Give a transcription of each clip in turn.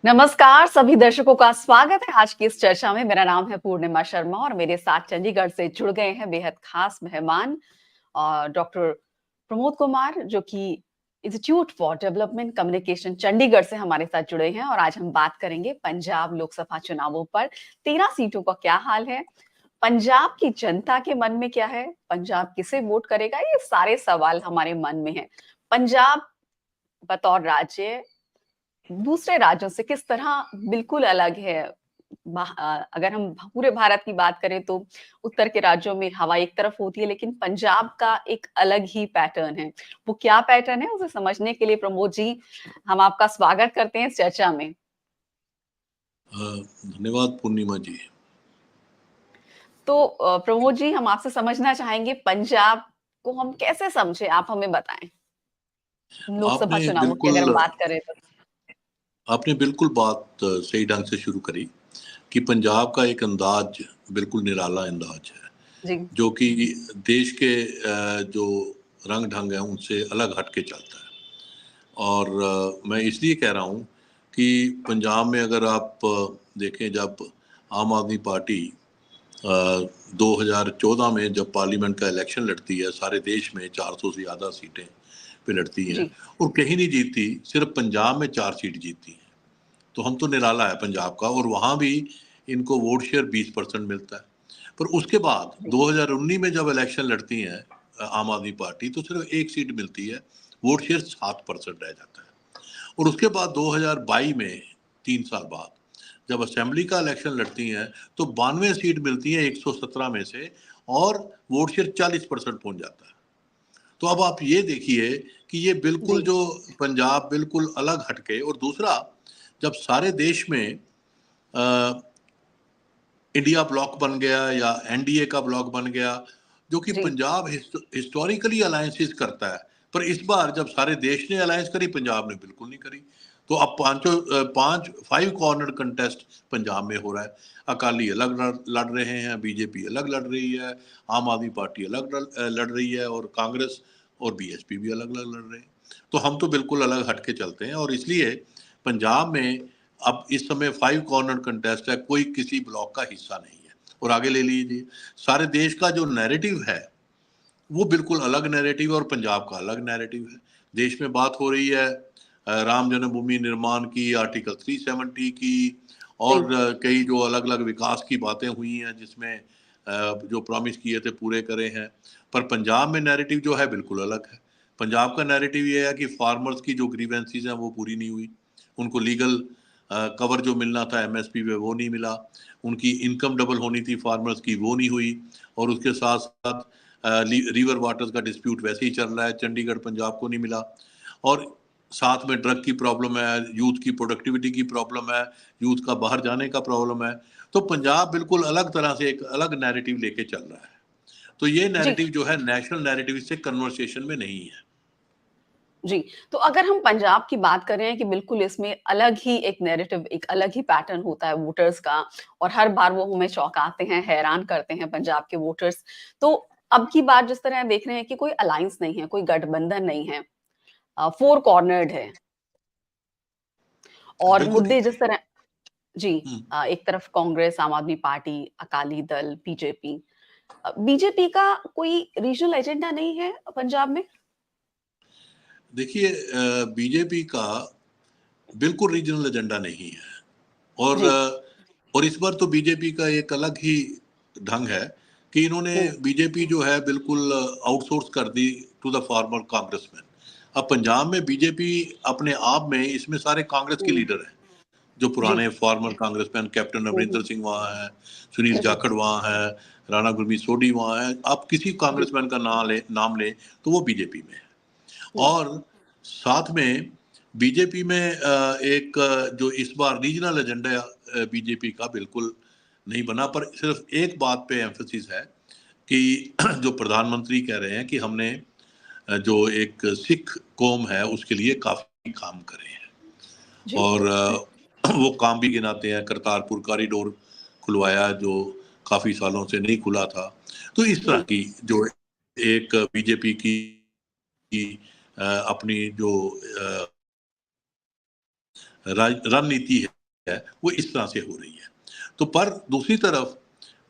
नमस्कार सभी दर्शकों का स्वागत है आज की इस चर्चा में। मेरा नाम है पूर्णिमा शर्मा और मेरे साथ चंडीगढ़ से जुड़ गए हैं बेहद खास मेहमान डॉक्टर प्रमोद कुमार, जो कि institute for development communication Chandigarh से हमारे साथ जुड़े हैं। और आज हम बात करेंगे पंजाब लोकसभा चुनावों पर। 13 सीटों का क्या हाल है, पंजाब की जनता के मन में क्या है, पंजाब किसे वोट करेगा, ये सारे सवाल हमारे मन में है। पंजाब बतौर राज्य दूसरे राज्यों से किस तरह बिल्कुल अलग है। अगर हम पूरे भारत की बात करें तो उत्तर के राज्यों में हवा एक तरफ होती है, लेकिन पंजाब का एक अलग ही पैटर्न है। वो क्या पैटर्न है, उसे समझने के लिए प्रमोद जी, हम आपका स्वागत करते हैं इस चर्चा में। धन्यवाद पूर्णिमा जी। तो प्रमोद जी, हम आपसे समझना चाहेंगे पंजाब को हम कैसे समझे, आप हमें बताएं। लोकसभा आपने चुनावों की अगर हम बिल्कुल बात करें तो। आपने बिल्कुल बात सही ढंग से शुरू करी कि पंजाब का एक अंदाज बिल्कुल निराला अंदाज है, जी जो कि देश के जो रंग ढंग है उनसे अलग हट के चलता है। और मैं इसलिए कह रहा हूँ कि पंजाब में अगर आप देखें, जब आम आदमी पार्टी 2014 में जब पार्लियामेंट का इलेक्शन लड़ती है, सारे देश में 400 से ज़्यादा सीटें पे लड़ती हैं जी और कहीं नहीं जीतती, सिर्फ पंजाब में 4 सीट जीतती हैं। तो हम तो निराला है पंजाब का, और वहाँ भी इनको वोट शेयर 20% मिलता है। पर उसके बाद जी 2019 में जब इलेक्शन लड़ती हैं आम आदमी पार्टी, तो सिर्फ एक सीट मिलती है, वोट शेयर 7% रह जाता है। और उसके बाद 2022 में 3 साल बाद जब असेंबली का इलेक्शन लड़ती हैं, तो 92 सीट मिलती है 117 में से, और वोट शेयर 40% पहुंच जाता है। तो अब आप ये देखिए कि ये बिल्कुल जी जो पंजाब बिल्कुल अलग हटके। और दूसरा, जब सारे देश में इंडिया ब्लॉक बन गया या एनडीए का ब्लॉक बन गया, जो कि जी पंजाब हिस्टोरिकली अलायंसेस करता है, पर इस बार जब सारे देश ने अलायंस करी, पंजाब ने बिल्कुल नहीं करी। तो अब पांच 5 कॉर्नर कंटेस्ट पंजाब में हो रहा है। अकाली अलग लड़ रहे हैं, बीजेपी अलग लड़ रही है, आम आदमी पार्टी अलग लड़ रही है, और कांग्रेस और बीएसपी भी अलग अलग लड़ रहे हैं। तो हम तो बिल्कुल अलग हट के चलते हैं, और इसलिए पंजाब में अब इस समय 5 कॉर्नर कंटेस्ट है, कोई किसी ब्लॉक का हिस्सा नहीं है। और आगे ले लीजिए, सारे देश का जो नैरेटिव है वो बिल्कुल अलग नैरेटिव है, और पंजाब का अलग नैरेटिव है। देश में बात हो रही है राम जन्मभूमि निर्माण की, आर्टिकल 370 की, और जी कई जो अलग अलग विकास की बातें हुई हैं, जिसमें जो प्रॉमिस किए थे पूरे करे हैं। पर पंजाब में नैरेटिव जो है बिल्कुल अलग है। पंजाब का नैरेटिव ये है कि फार्मर्स की जो ग्रीवेंसीज हैं वो पूरी नहीं हुई, उनको लीगल कवर जो मिलना था एमएसपी पे वो नहीं मिला, उनकी इनकम डबल होनी थी फार्मर्स की, वो नहीं हुई। और उसके साथ साथ रिवर वाटर्स का डिस्प्यूट वैसे ही चल रहा है, चंडीगढ़ पंजाब को नहीं मिला। और साथ में ड्रग की प्रॉब्लम है, यूथ की प्रोडक्टिविटी की प्रॉब्लम है, यूथ का बाहर जाने का प्रॉब्लम है। तो पंजाब बिल्कुल अलग तरह से एक अलग नैरेटिव लेके चल रहा है। तो ये जी नैरेटिव जो है नेशनल नैरेटिव से कन्वर्सेशन में नहीं है। जी, तो अगर हम पंजाब की बात कर रहे हैं कि बिल्कुल इसमें अलग ही एक नैरेटिव, एक अलग ही पैटर्न होता है वोटर्स का, और हर बार वो हमें चौंकाते हैं, हैरान करते हैं पंजाब के वोटर्स। तो अब की बात जिस तरह देख रहे हैं कि कोई अलायंस नहीं है, कोई गठबंधन नहीं है, फोर कॉर्नर्ड है, और बिल्कुल मुद्दे ठीक है। जिस तरह जी, हम्म। एक तरफ कांग्रेस, आम आदमी party, Akali Dal, BJP. BJP का कोई रीजनल एजेंडा नहीं है पंजाब में? देखिए, बीजेपी का बिल्कुल रीजनल एजेंडा नहीं है। और जी और इस बार तो बीजेपी का एक अलग ही ढंग है कि इन्होंने हम्म, बीजेपी जो है बिल्कुल आउटसोर्स कर दी टू द फॉर्मर कांग्रेसमैन। अब पंजाब में बीजेपी अपने आप में, इसमें सारे कांग्रेस के हम्म, लीडर हैं, जो जी पुराने फॉर्मर कांग्रेसमैन, कैप्टन हम्म, अमरिंदर सिंह वहाँ है, सुनील जाखड़ वहाँ है, राणा गुरमीत सोढी वहाँ है। आप किसी जी कांग्रेसमैन का नाम ले तो वो बीजेपी में है। हम्म, और साथ में बीजेपी में एक जो इस बार रीजनल एजेंडा बीजेपी का बिल्कुल नहीं बना, पर सिर्फ एक बात पे एम्फोसिस है कि जो प्रधानमंत्री कह रहे हैं कि हमने जो एक सिख कौम है उसके लिए काफी काम करे हैं। जी और वो काम भी गिनाते हैं, करतारपुर कॉरिडोर खुलवाया जो काफी सालों से नहीं खुला था। तो इस तरह जी की जो एक बीजेपी की अपनी जो रणनीति है वो इस तरह से हो रही है। तो पर दूसरी तरफ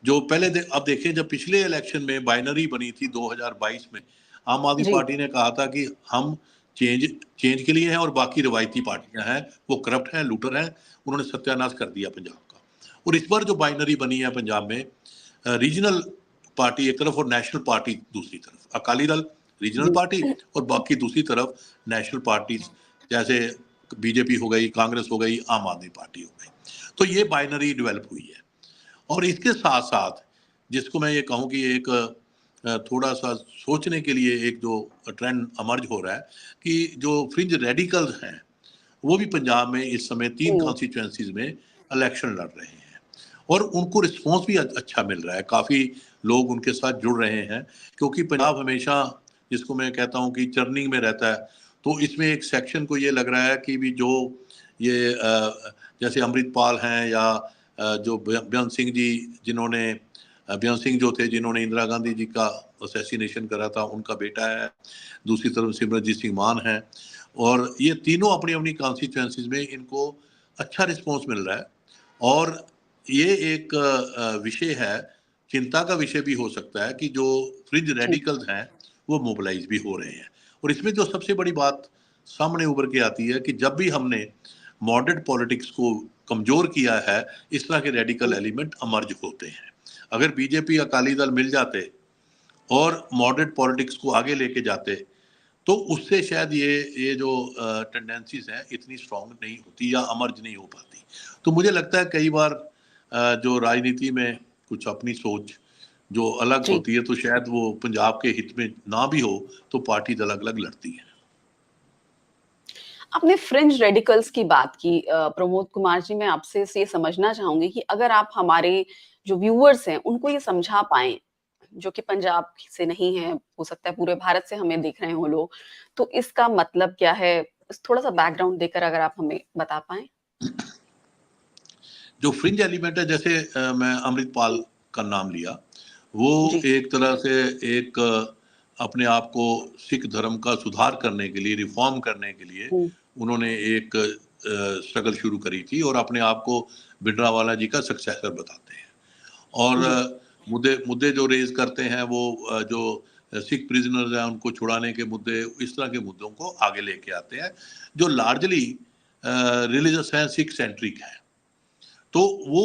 जो अब देखें, जब पिछले इलेक्शन में बाइनरी बनी थी 2022 में, आम आदमी जी। पार्टी ने कहा था कि हम चेंज के लिए हैं और बाकी रवायती पार्टियां हैं वो करप्ट हैं, लूटर हैं। उन्होंने सत्यानाश कर दिया पंजाब का। और इस बार जो बाइनरी बनी है पंजाब में, रीजनल पार्टी एक तरफ और नेशनल पार्टी दूसरी तरफ, अकाली दल रीजनल पार्टी और बाकी दूसरी तरफ नेशनल पार्टी, जैसे बीजेपी हो गई, कांग्रेस हो गई, आम आदमी पार्टी हो गई। तो ये बाइनरी डेवलप हुई है। और इसके साथ साथ जिसको मैं ये कहूँ कि एक थोड़ा सा सोचने के लिए एक जो ट्रेंड अमर्ज हो रहा है कि जो फ्रिंज रेडिकल्स हैं वो भी पंजाब में इस समय 3 कॉन्स्टिट्यूएंसीज में इलेक्शन लड़ रहे हैं और उनको रिस्पॉन्स भी अच्छा मिल रहा है। काफ़ी लोग उनके साथ जुड़ रहे हैं क्योंकि पंजाब हमेशा, जिसको मैं कहता हूँ कि चर्निंग में रहता है। तो इसमें एक सेक्शन को ये लग रहा है कि भी जो ये जैसे अमृतपाल हैं या जो बेअंत सिंह जी, जिन्होंने बेअंत सिंह जो थे जिन्होंने इंदिरा गांधी जी का असैसिनेशन करा था, उनका बेटा है। दूसरी तरफ सिमरनजीत सिंह मान है। और ये तीनों अपनी अपनी कॉन्स्टिट्यूएंसीज में इनको अच्छा रिस्पॉन्स मिल रहा है। और ये एक विषय है, चिंता का विषय भी हो सकता है कि जो फ्रिंज रेडिकल्स हैं वो मोबिलाइज भी हो रहे हैं। और इसमें जो सबसे बड़ी बात सामने उभर के आती है कि जब भी हमने मॉडरेट पॉलिटिक्स को कमजोर किया है, इस तरह के रेडिकल एलिमेंट इमर्ज होते हैं। अगर बीजेपी अकाली दल मिल जाते और मॉडरेट पॉलिटिक्स को आगे लेके जाते तो उससे शायद ये जो टेंडेंसीज हैं इतनी स्ट्रांग नहीं होती या अमर्ज नहीं हो पाती। तो मुझे लगता है कई बार जो राजनीति में कुछ अपनी सोच जो अलग जी। होती है तो शायद वो पंजाब के हित में ना भी हो तो पार्टीज अलग अलग लड़ती हैं। आपने फ्रिंज रेडिकल्स की बात की, प्रमोद कुमार जी, मैं आपसे ये समझना चाहूंगी कि अगर आप हमारे जो व्यूअर्स हैं उनको ये समझा पाएं, जो कि पंजाब से नहीं है, हो सकता है पूरे भारत से हमें देख रहे हो लोग, तो इसका मतलब क्या है, थोड़ा सा बैकग्राउंड देकर अगर आप हमें बता पाएं। जो फ्रिंज एलिमेंट है, जैसे मैं अमृतपाल का नाम लिया, वो जी। एक तरह से एक अपने आप को सिख धर्म का सुधार करने के लिए, रिफॉर्म करने के लिए उन्होंने एक स्ट्रगल शुरू करी थी और अपने आप को भिंडरावाला जी का सक्सेसर बताते हैं। और मुद्दे जो रेज करते हैं वो जो सिख प्रिजनर्स हैं उनको छुड़ाने के मुद्दे, इस तरह के मुद्दों को आगे लेके आते हैं जो लार्जली रिलीजियस हैं, सिख सेंट्रिक हैं। तो वो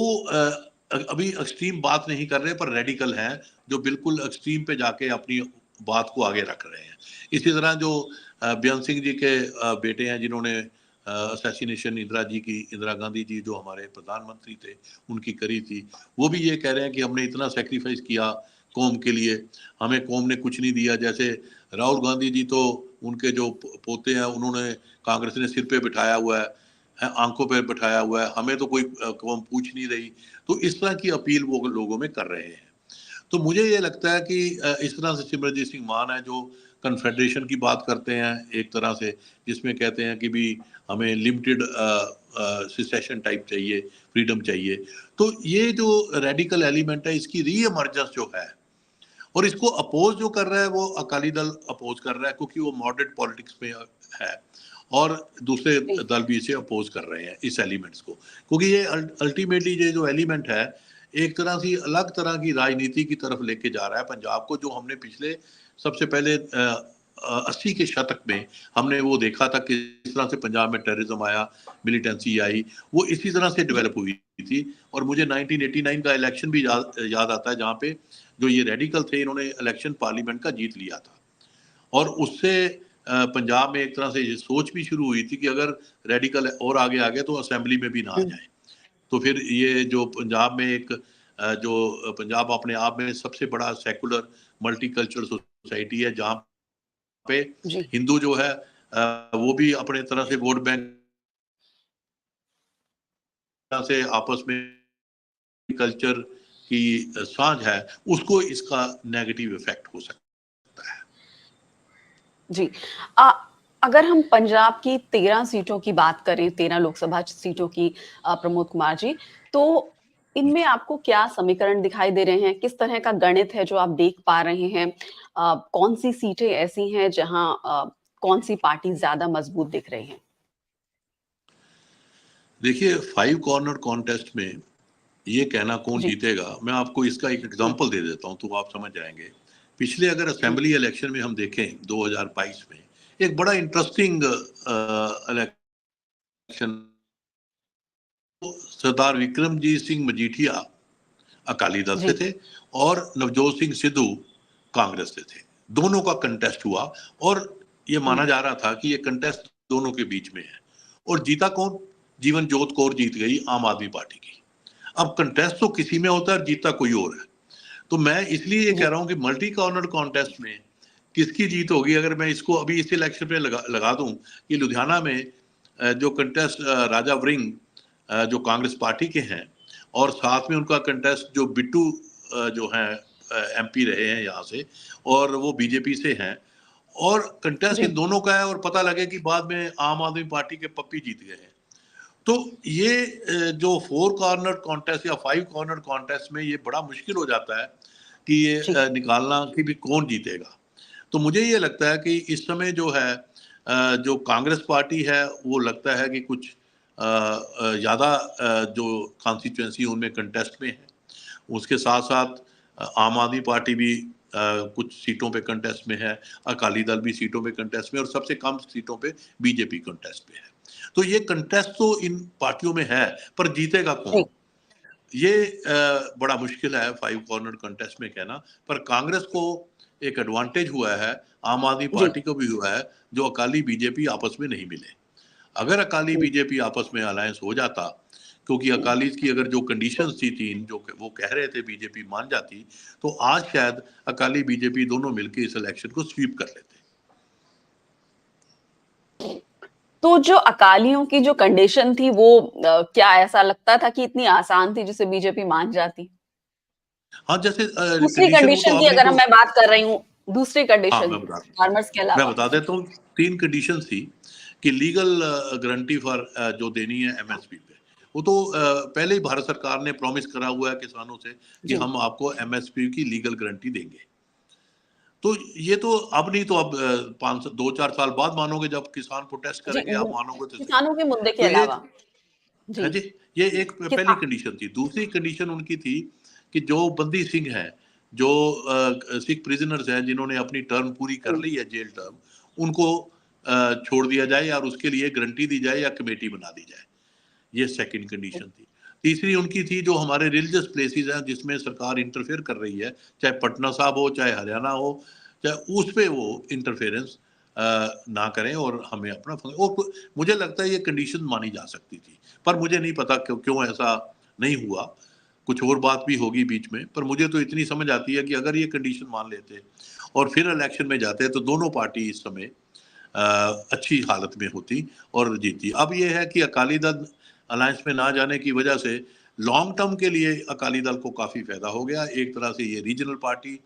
अभी एक्सट्रीम बात नहीं कर रहे पर रेडिकल हैं जो बिल्कुल एक्सट्रीम पे जाके अपनी बात को आगे रख रहे हैं। इसी तरह जो बेअंत सिंह जी के बेटे हैं जिन्होंने असैसिनेशन इंदिरा गांधी जी जो हमारे प्रधानमंत्री थे उनकी करी थी, वो भी ये कह रहे हैं कि हमने इतना सेक्रीफाइस किया कौम के लिए, हमें कौम ने कुछ नहीं दिया। जैसे राहुल गांधी जी तो उनके जो पोते हैं उन्होंने कांग्रेस ने सिर पे बिठाया हुआ है, आंखों पे बिठाया हुआ है, हमें तो कोई कौम पूछ नहीं रही। तो इस तरह की अपील वो लोगों में कर रहे हैं। तो मुझे ये लगता है कि इस तरह से सिमरनजीत सिंह मान है जो कन्फेडरेशन की बात करते हैं एक तरह से, जिसमें कहते हैं कि भी हमें लिमिटेड सिसेशन टाइप चाहिए, फ्रीडम चाहिए। तो ये जो रेडिकल एलिमेंट है इसकी री एमर्जेंस जो है, और इसको अपोज जो कर रहा है वो अकाली दल अपोज कर रहा है क्योंकि वो मॉडरेट पॉलिटिक्स में है। और दूसरे दल भी इसे अपोज कर रहे हैं इस एलिमेंट्स को, क्योंकि ये अल्टीमेटली ये जो एलिमेंट है एक तरह से अलग तरह की राजनीति की तरफ लेके जा रहा है पंजाब को, जो हमने पिछले सबसे पहले 80 के शतक में हमने वो देखा था कि किस तरह से पंजाब में टेररिज्म आया, मिलिटेंसी आई, वो इसी तरह से डेवलप हुई थी। और मुझे 1989 का इलेक्शन भी याद आता है जहाँ पे जो ये रेडिकल थे इन्होंने इलेक्शन पार्लियामेंट का जीत लिया था। और उससे पंजाब में एक तरह से ये सोच भी शुरू हुई थी कि अगर रेडिकल और आगे आ गए तो असेंबली में भी ना आ जाए। तो फिर ये जो पंजाब में एक जो पंजाब अपने आप में सबसे बड़ा सेकुलर मल्टीकल्चरल सोसाइटी है जहाँ पे हिंदू जो है वो भी अपने तरह से वोट बैंक से आपस में कल्चर की साझ है, उसको इसका नेगेटिव इफेक्ट हो सकता है। जी। अगर हम पंजाब की 13 सीटों की बात करें, 13 लोकसभा सीटों की, प्रमोद कुमार जी, तो इनमें आपको क्या समीकरण दिखाई दे रहे हैं? किस तरह का गणित है जो आप देख पा रहे हैं? कौन-सी सीटें ऐसी हैं जहां कौन-सी पार्टी ज़्यादा मजबूत दिख रही हैं? देखिए 5 कॉर्नर कॉन्टेस्ट में ये कहना कौन जी जीतेगा, मैं आपको इसका एक एग्जांपल दे देता हूं तो आप समझ जाएंगे। पिछले अगर असेंबली इलेक्शन में हम देखें 2022 में, एक बड़ा इंटरेस्टिंग इलेक्शन, सरदार विक्रमजीत सिंह मजीठिया अकाली दल से जी थे और नवजोत सिंह सिद्धू कांग्रेस से थे। दोनों का कंटेस्ट हुआ और ये माना जा रहा था कि ये कंटेस्ट दोनों के बीच में है। और जीता कौन? जीवन जोत कौर जीत गई आम आदमी पार्टी की। अब कंटेस्ट तो किसी में होता है, जीता कोई और है। तो मैं इसलिए ये कह जी रहा हूं कि मल्टी कॉर्नर कॉन्टेस्ट में किसकी जीत होगी, अगर मैं इसको अभी इस इलेक्शन में लगा दूं कि लुधियाना में जो कंटेस्ट राजा वरिंग जो कांग्रेस पार्टी के हैं, और साथ में उनका कंटेस्ट जो बिट्टू जो हैं एमपी रहे हैं यहाँ से, और वो बीजेपी से हैं, और कंटेस्ट जी इन दोनों का है, और पता लगे कि बाद में आम आदमी पार्टी के पप्पी जीत गए हैं। तो ये जो 4 कॉर्नर कॉन्टेस्ट या 5 कॉर्नर कॉन्टेस्ट में ये बड़ा मुश्किल हो जाता है कि ये जी निकालना कि भी कौन जीतेगा। तो मुझे ये लगता है कि इस समय जो है जो कांग्रेस पार्टी है वो लगता है कि कुछ ज़्यादा जो कॉन्स्टिट्यूंसी उनमें कंटेस्ट में है। उसके साथ साथ आम आदमी पार्टी भी कुछ सीटों पे कंटेस्ट में है, अकाली दल भी सीटों पे कंटेस्ट में, और सबसे कम सीटों पे बीजेपी कंटेस्ट पे है। तो ये कंटेस्ट तो इन पार्टियों में है, पर जीतेगा जी कौन, ये बड़ा मुश्किल है 5 कॉर्नर कंटेस्ट में कहना। पर कांग्रेस को एक एडवांटेज हुआ है, आम आदमी जी पार्टी को भी हुआ है, जो अकाली बीजेपी आपस में नहीं मिले। अगर अकाली जी बीजेपी आपस में अलायंस हो जाता, क्योंकि अकाली की अगर जो कंडीशंस थी तीन जो वो कह रहे थे बीजेपी मान जाती, तो आज शायद अकाली बीजेपी दोनों मिलकर इस इलेक्शन को स्वीप कर लेते। तो जो अकालियों की जो कंडीशन थी वो क्या ऐसा लगता था कि इतनी आसान थी जिसे बीजेपी मान जाती? हाँ, जैसे दूसरी कंडीशन वो तो कंडीशन की आपने अगर तो, मैं बात कर रही हूँ, दूसरी हाँ कंडीशन फार्मर्स के मैं अलावा। बता देता हूँ। तीन कंडीशन थी कि लीगल गारंटी फॉर जो देनी है एमएसपी पे, वो तो पहले ही भारत सरकार ने प्रॉमिस करा हुआ है किसानों से कि जी हम आपको एमएसपी की लीगल गारंटी देंगे। तो ये तो अब नहीं तो अब 5 2 4 साल बाद मानोगे, जब किसान प्रोटेस्ट जी करेंगे आप मानोगे तो सही। किसानों के मुद्दे के तो ये अलावा है जी जी, ये एक पहली किसान कंडीशन थी। दूसरी कंडीशन उनकी थी कि जो बंदी सिंह हैं, जो सिख प्रिजनर्स हैं जिन्होंने अपनी टर्म पूरी कर ली है, जेल टर्म, उनको छोड़ दिया जाए और उसके लिए गारंटी दी जाए या कमेटी बना दी जाए। ये सेकंड कंडीशन थी। तीसरी उनकी थी जो हमारे रिलीजियस प्लेसेस हैं जिसमें सरकार इंटरफेयर कर रही है, चाहे पटना साहब हो, चाहे हरियाणा हो, चाहे उस पे वो इंटरफेरेंस ना करें और हमें अपना और मुझे लगता है ये कंडीशन मानी जा सकती थी। पर मुझे नहीं पता क्यों क्यों ऐसा नहीं हुआ, कुछ और बात भी होगी बीच में। पर मुझे तो इतनी समझ आती है कि अगर ये कंडीशन मान लेते और फिर इलेक्शन में जाते तो दोनों पार्टी इस समय अच्छी हालत में होती और जीती। अब ये है कि अकाली दल अलायंस में ना जाने की वजह से लॉन्ग टर्म के लिए अकाली दल को काफ़ी फायदा हो गया। एक तरह से ये रीजनल पार्टी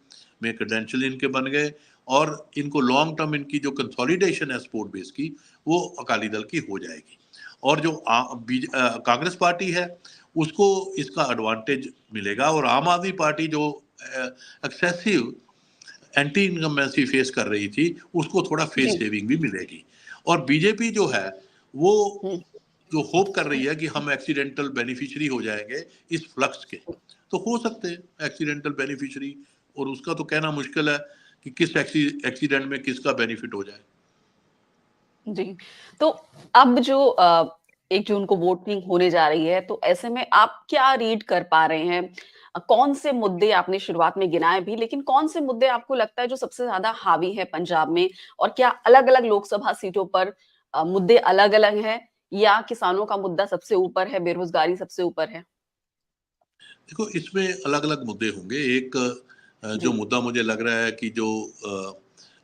में क्रेडेंशियल इनके बन गए, और इनको लॉन्ग टर्म इनकी जो कंसोलिडेशन है सपोर्ट बेस की, वो अकाली दल की हो जाएगी। और जो कांग्रेस पार्टी है उसको इसका एडवांटेज मिलेगा, और आम आदमी पार्टी जो एक्सेसिव एंटी इनकम्बेंसी फेस कर रही थी उसको थोड़ा फेस जी सेविंग भी मिलेगी। और बीजेपी जो है वो हम्म, जो होप कर रही है कि हम एक्सीडेंटल बेनिफिशियरी हो जाएंगे इस फ्लक्स के, तो हो सकते हैं एक्सीडेंटल बेनिफिशियरी, और उसका तो कहना मुश्किल है कि किस एक्सीडेंट में किसका बेनिफिट हो जाए। जी तो अब जो 1 जून को वोटिंग होने जा रही है तो ऐसे में आप क्या रीड कर पा रहे हैं? कौन से मुद्दे आपने शुरुआत में गिनाए भी लेकिन कौन से मुद्दे आपको लगता है जो सबसे ज्यादा हावी है पंजाब में और क्या अलग-अलग लोकसभा सीटों पर मुद्दे अलग-अलग हैं या किसानों का मुद्दा सबसे ऊपर है, बेरोजगारी सबसे ऊपर है? देखो इसमें अलग अलग मुद्दे होंगे। एक जो जी, मुद्दा मुझे लग रहा है कि जो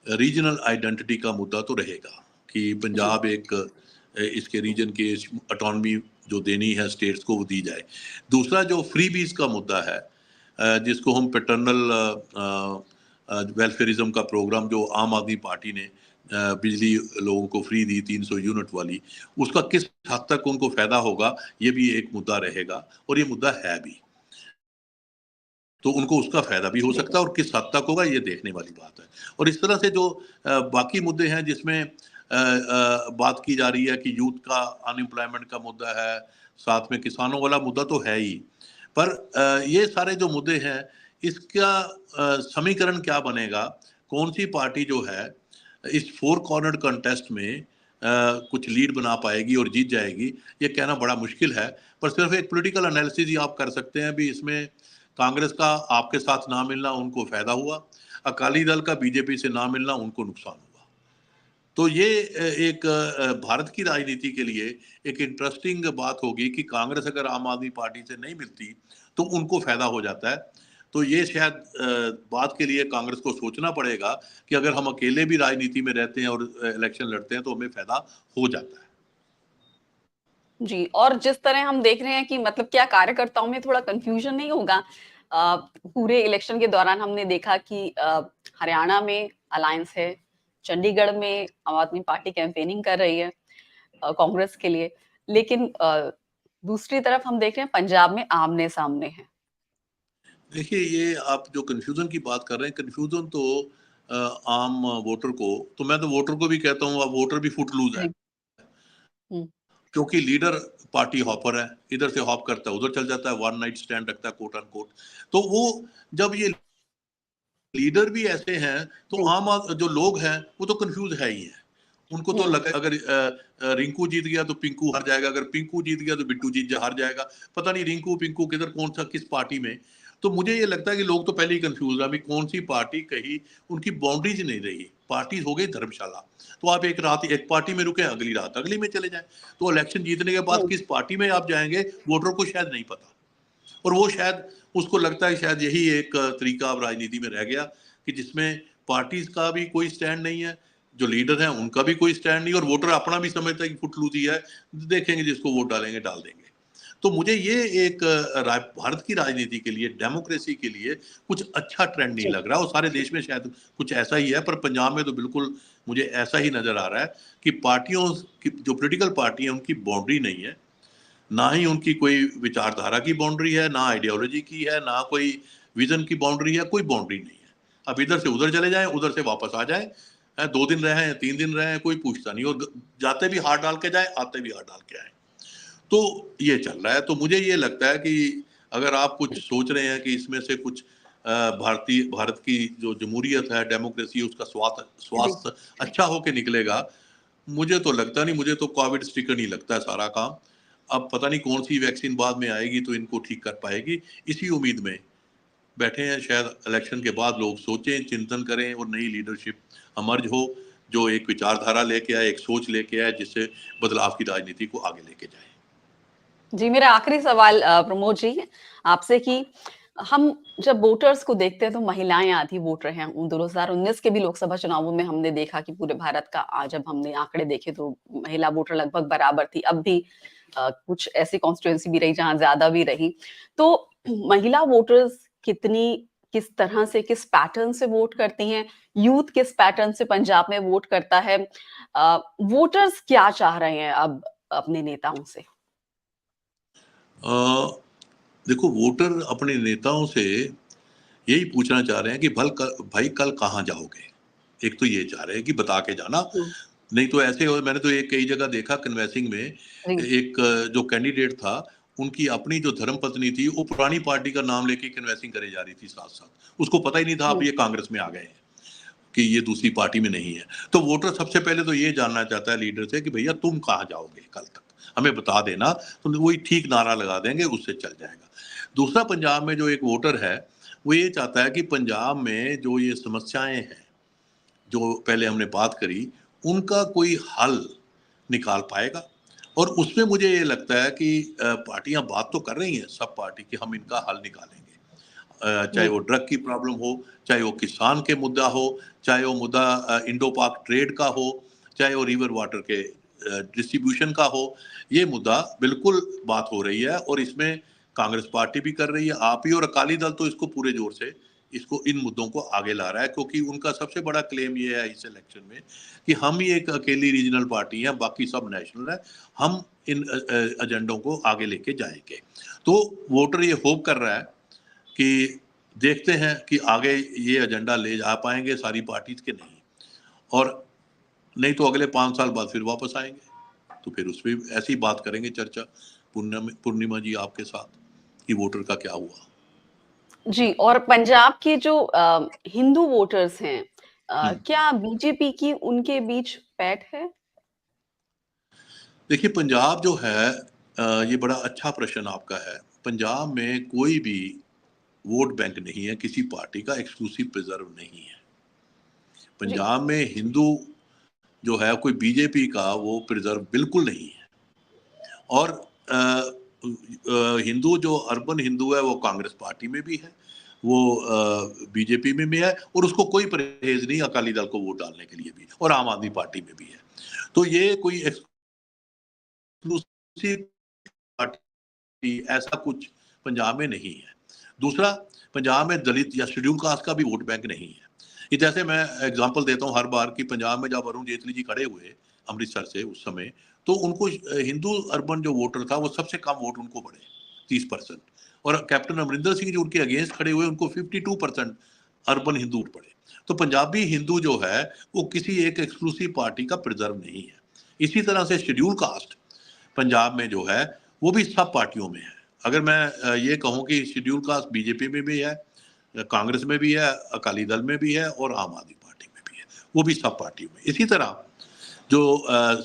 रीजनल आइडेंटिटी का मुद्दा तो रहेगा कि जी, पंजाब एक इसके रीजन की ऑटोनॉमी जो देनी है स्टेट्स को वो दी जाए। दूसरा जो फ्री बीज का मुद्दा है, जिसको हम पैटर्नल वेलफेयरिज्म का प्रोग्राम जो आम आदमी पार्टी ने बिजली लोगों को फ्री दी 300 यूनिट वाली, उसका किस हद तक उनको फायदा होगा, ये भी एक मुद्दा रहेगा, और ये मुद्दा है भी। तो उनको उसका फ़ायदा भी हो जी, सकता है, और किस हद तक होगा ये देखने वाली बात है। और इस तरह से जो बाकी मुद्दे हैं जिसमें बात की जा रही है कि यूथ का अनएम्प्लॉयमेंट का मुद्दा है, साथ में किसानों वाला मुद्दा तो है ही, पर ये सारे जो मुद्दे हैं इसका समीकरण क्या बनेगा, कौन सी पार्टी जो है इस फोर कॉर्नर कंटेस्ट में कुछ लीड बना पाएगी और जीत जाएगी, ये कहना बड़ा मुश्किल है। पर सिर्फ एक पॉलिटिकल एनालिसिस ही आप कर सकते हैं भी, इसमें कांग्रेस का आपके साथ ना मिलना उनको फायदा हुआ, अकाली दल का बीजेपी से ना मिलना उनको नुकसान हुआ। तो ये एक भारत की राजनीति के लिए एक इंटरेस्टिंग बात होगी कि कांग्रेस अगर आम आदमी पार्टी से नहीं मिलती तो उनको फायदा हो जाता है। तो ये शायद बात के लिए कांग्रेस को सोचना पड़ेगा कि अगर हम अकेले भी राजनीति में रहते हैं और इलेक्शन लड़ते हैं तो हमें फायदा हो जाता है। जी, और जिस तरह हम देख रहे हैं कि मतलब क्या कार्यकर्ताओं में थोड़ा कन्फ्यूजन नहीं होगा? पूरे इलेक्शन के दौरान हमने देखा कि हरियाणा में अलायंस है, चंडीगढ़ में आम आदमी पार्टी कैंपेनिंग कर रही है कांग्रेस के लिए, लेकिन दूसरी तरफ हम देख रहे हैं पंजाब में आमने-सामने है। देखिए, ये आप जो कन्फ्यूजन की बात कर रहे हैं, कन्फ्यूजन तो आम वोटर को, तो मैं तो वोटर को भी कहता हूँ, अब वोटर भी फुटलूज है, जी। हुँ, क्योंकि लीडर पार्टी हॉपर है, इधर से हॉप करता है उधर चल जाता है, वन नाइट स्टैंड रखता है कोट अनकोट। तो वो जब ये लीडर भी ऐसे हैं तो जी। जो लोग हैं वो तो कंफ्यूज है ही है। उनको तो हुँ, लगा अगर रिंकू जीत गया तो पिंकू हार जाएगा, अगर पिंकू जीत गया तो बिट्टू हार जाएगा। पता नहीं रिंकू पिंकू किधर कौन सा किस पार्टी में। तो मुझे ये लगता है कि लोग तो पहले ही कंफ्यूज है अभी कौन सी पार्टी, कहीं उनकी बाउंड्रीज नहीं रही, पार्टी हो गई धर्मशाला। तो आप एक रात एक पार्टी में रुके, अगली रात अगली में चले जाएं। तो इलेक्शन जीतने के बाद हुँ, किस पार्टी में आप जाएंगे वोटर को शायद नहीं पता, और वो शायद उसको लगता है शायद यही एक तरीका अब राजनीति में रह गया कि जिसमें पार्टीज का भी कोई स्टैंड नहीं है, जो लीडर हैं उनका भी कोई स्टैंड नहीं, और वोटर अपना भी समझता है कि फुटलूजी है, देखेंगे जिसको वोट डालेंगे डाल देंगे। तो मुझे ये एक भारत की राजनीति के लिए, डेमोक्रेसी के लिए कुछ अच्छा ट्रेंड नहीं जी। लग रहा, और सारे देश में शायद कुछ ऐसा ही है, पर पंजाब में तो बिल्कुल मुझे ऐसा ही नजर आ रहा है कि पार्टियों की, जो पोलिटिकल पार्टी है उनकी बाउंड्री नहीं है, ना ही उनकी कोई विचारधारा की बाउंड्री है, ना आइडियोलॉजी की है, ना कोई विजन की बाउंड्री है, कोई बाउंड्री नहीं है। अब इधर से उधर चले जाएं, उधर से वापस आ जाएं, 2 दिन रहे हैं 3 दिन रहे हैं, कोई पूछता नहीं, और जाते भी हाथ डाल के जाए, आते भी हाथ डाल के आए। तो ये चल रहा है। तो मुझे ये लगता है कि अगर आप कुछ सोच रहे हैं कि इसमें से कुछ भारत की जो जमहूरियत है, डेमोक्रेसी, उसका जी। स्वास्थ्य अच्छा होके निकलेगा, मुझे तो लगता नहीं, मुझे तो कोविड स्टिकर नहीं लगता है सारा काम। अब पता नहीं कौन सी वैक्सीन बाद में आएगी तो इनको ठीक कर पाएगी, इसी उम्मीद में बैठे हैं। शायद इलेक्शन के बाद लोग सोचें, चिंतन करें और नई लीडरशिप इमर्ज हो, जो एक विचारधारा लेके आए, एक सोच लेके आए, जिससे बदलाव की राजनीति को आगे लेके जाए। जी, मेरा आखिरी सवाल प्रमोद जी आपसे कि हम जब वोटर्स को देखते हैं तो महिलाएं आधी वोटर हैं। 2019 के भी लोकसभा चुनावों में हमने देखा कि पूरे भारत का जब हमने आंकड़े देखे तो महिला वोटर लगभग बराबर थी। अब भी कुछ ऐसी कॉन्स्टिट्यूएंसी भी रही जहां ज्यादा भी रही। तो महिला वोटर्स किस तरह से, किस पैटर्न से वोट करती हैं? यूथ किस पैटर्न से पंजाब में वोट करता है? वोटर्स क्या चाह रहे हैं अब अपने नेताओं से? अ, देखो, वोटर अपने नेताओं से यही पूछना चाह रहे हैं कि भाई कल कहाँ जाओगे। एक तो ये चाह रहे हैं कि बता के जाना, हुँ, नहीं तो ऐसे हो। मैंने तो एक कई जगह देखा कन्वेंसिंग में, जी। एक जो कैंडिडेट था, उनकी अपनी जो धर्मपत्नी थी वो पुरानी पार्टी का नाम लेके कन्वेंसिंग करे जा रही थी साथ साथ, उसको पता ही नहीं था अब हुँ, ये कांग्रेस में आ गए हैं, कि ये दूसरी पार्टी में नहीं है। तो वोटर सबसे पहले तो ये जानना चाहता है लीडर से कि भैया तुम कहाँ जाओगे कल तक, हमें बता देना, तो वही ठीक नारा लगा देंगे, उससे चल जाएगा। दूसरा, पंजाब में जो एक वोटर है वो ये चाहता है कि पंजाब में जो ये समस्याएं हैं, जो पहले हमने बात करी, उनका कोई हल निकाल पाएगा। और उसमें मुझे ये लगता है कि पार्टियां बात तो कर रही हैं, सब पार्टी, कि हम इनका हल निकालेंगे। चाहे जी, वो ड्रग की प्रॉब्लम हो, चाहे वो किसान के मुद्दा हो, चाहे वो मुद्दा इंडो पाक ट्रेड का हो, चाहे वो रिवर वाटर के डिस्ट्रीब्यूशन का हो। ये मुद्दा बिल्कुल बात हो रही है, और इसमें कांग्रेस पार्टी भी कर रही है, आप ही, और अकाली दल तो इसको पूरे जोर से इसको इन मुद्दों को आगे ला रहा है, क्योंकि उनका सबसे बड़ा क्लेम ये है इस इलेक्शन में कि हम ही एक अकेली रीजनल पार्टी है, बाकी सब नेशनल है, हम इन एजेंडों को आगे लेके जाएंगे। तो वोटर ये होप कर रहा है कि देखते हैं कि आगे ये एजेंडा ले जा पाएंगे सारी पार्टीज के, नहीं, और नहीं तो अगले 5 साल बाद फिर वापस आएंगे, तो फिर उस पर ऐसी बात करेंगे, चर्चा। पूर्णिमा जी आपके साथ कि वोटर का क्या हुआ। जी, और पंजाब के जो हिंदू वोटर्स हैं, हम्म। क्या बीजेपी की उनके बीच पैठ है? देखिए पंजाब जो है ये बड़ा अच्छा प्रश्न आपका है। पंजाब में कोई भी वोट बैंक नहीं है, किसी पार्टी का एक्सक्लूसिव प्रिजर्व नहीं है। जी, पंजाब में हिंदू जो है कोई बीजेपी का वो प्रिजर्व बिल्कुल नहीं है। और हिंदू जो अर्बन हिंदू है वो कांग्रेस पार्टी में भी है, वो बीजेपी में भी है, और उसको कोई परहेज नहीं अकाली दल को वोट डालने के लिए भी, और आम आदमी पार्टी में भी है। तो ये कोई एक्सक्लूसिव पार्टी ऐसा कुछ पंजाब में नहीं है। दूसरा, पंजाब में दलित या शेड्यूल कास्ट का भी वोट बैंक नहीं है। ये जैसे मैं एग्जांपल देता हूँ हर बार कि पंजाब में जब अरुण जेटली जी खड़े हुए अमृतसर से उस समय, तो उनको हिंदू अर्बन जो वोटर था वो सबसे कम वोट उनको पड़े 30%, और कैप्टन अमरिंदर सिंह जो उनके अगेंस्ट खड़े हुए उनको 52% अर्बन हिंदू वोट पड़े। तो पंजाबी हिंदू जो है वो किसी एक एक्सक्लूसिव पार्टी का प्रिजर्व नहीं है। इसी तरह से शेड्यूल कास्ट पंजाब में जो है वो भी सब पार्टियों में है। अगर मैं ये कहूँ कि शेड्यूल कास्ट बीजेपी में भी है, कांग्रेस में भी है, अकाली दल में भी है, और आम आदमी पार्टी में भी है, वो भी सब पार्टियों में। इसी तरह जो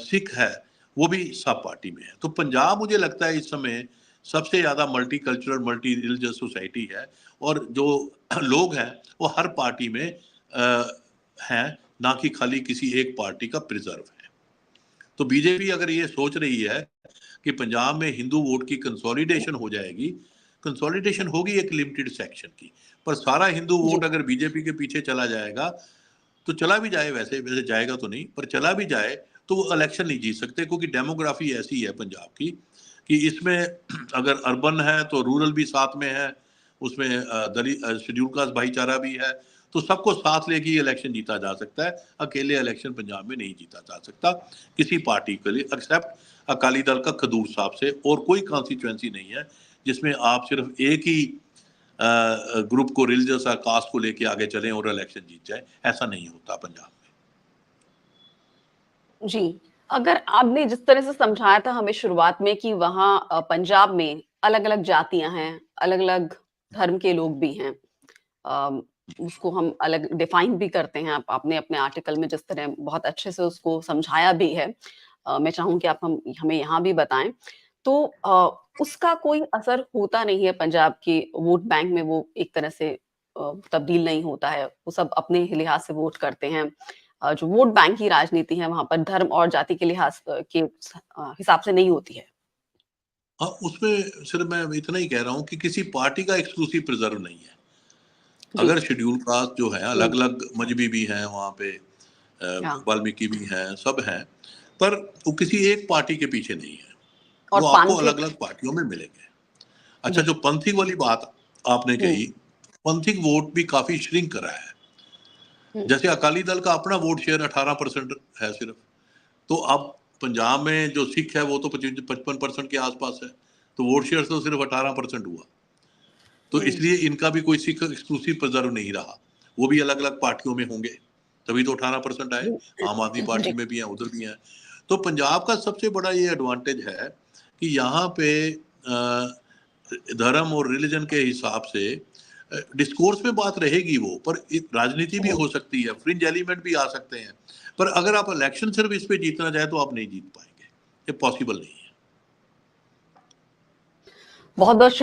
सिख है वो भी सब पार्टी में है। तो पंजाब मुझे लगता है इस समय सबसे ज्यादा multi cultural multi religious society है, और जो लोग हैं वो हर पार्टी में हैं, ना कि खाली किसी एक पार्टी का प्रिजर्व है। तो बीजेपी अगर ये सोच रही है कि पंजाब में हिंदू वोट की कंसोलिडेशन हो जाएगी, कंसोलिडेशन होगी एक लिमिटेड सेक्शन की, पर सारा हिंदू जी, वोट अगर बीजेपी के पीछे चला जाएगा, तो चला भी जाए, वैसे वैसे जाएगा तो नहीं, पर चला भी जाए तो वो इलेक्शन नहीं जीत सकते, क्योंकि डेमोग्राफी ऐसी है पंजाब की कि इसमें अगर अर्बन है तो रूरल भी साथ में है, उसमें दलित शेड्यूल कास्ट भाईचारा भी है, तो सबको साथ लेके ही इलेक्शन जीता जा सकता है। अकेले इलेक्शन पंजाब में नहीं जीता जा सकता किसी पार्टी के लिए, एक्सेप्ट अकाली दल का खडूर साहब से, और कोई कॉन्स्टिट्यूएंसी नहीं है जिसमें आप सिर्फ एक ही ग्रुप को, रिलीजियस या कास्ट को लेके आगे चलें और इलेक्शन जीत जाए। ऐसा नहीं होता पंजाब में। जी। अगर आपने जिस तरह से समझाया था हमें शुरुआत में कि वहाँ पंजाब में अलग-अलग जातियाँ हैं, अलग-अलग धर्म के लोग भी हैं। अम, उसको हम अलग डिफाइन भी करते हैं। आप आपने अपने आर्टिकल में जिस तरह बहुत अच्छे से उसको समझाया भी है। मैं चाहूँगी कि आप हम हमें यहाँ भी बताएँ। तो उसका कोई असर होता नहीं है पंजाब के वोट बैंक में, वो एक तरह से तब्दील नहीं होता है। वो सब अपने ही लिहाज से वोट करते हैं। जो वोट बैंक की राजनीति है वहाँ पर धर्म और जाति के लिहाज के हिसाब से नहीं होती है। हाँ, उसमें सिर्फ मैं इतना ही कह रहा हूँ कि किसी पार्टी का एक्सक्लूसिव प्रिजर्व नहीं है। जी। अगर शेड्यूल कास्ट जो है हुँ, अलग अलग मजहबी भी हैं वहाँ पे, हाँ। वाल्मीकि भी हैं, सब हैं, पर वो किसी एक पार्टी के पीछे नहीं है, और वो आपको अलग पांथिक। अलग पार्टियों में मिलेंगे। अच्छा, जी। जो पंथिक वाली बात आपने हुँ, कही, पंथिक वोट भी काफी श्रिंक करा है। हुँ, जैसे अकाली दल का अपना वोट शेयर 18% है सिर्फ, तो अब पंजाब में जो सिख है वो तो 55% के आसपास है, तो वोट शेयर तो सिर्फ 18% हुआ। तो हुँ। इसलिए इनका भी कोई सिख एक्सक्लूसिव प्रिजर्व नहीं रहा, वो भी अलग अलग पार्टियों में होंगे, तभी तो 18% आए। आम आदमी पार्टी जी, में भी हैं, उधर भी हैं। तो पंजाब का सबसे बड़ा ये एडवांटेज है कि यहाँ पे धर्म और रिलीजन के हिसाब से डिस्कोर्स में बात रहेगी वो, पर राजनीति भी हुँ। हो सकती है, फ्रिंज एलिमेंट भी आ सकते हैं, पर अगर आप इलेक्शन सिर्फ इस पे जीतना चाहे तो आप नहीं जीत पाएंगे, ये पॉसिबल नहीं है। बहुत-बहुत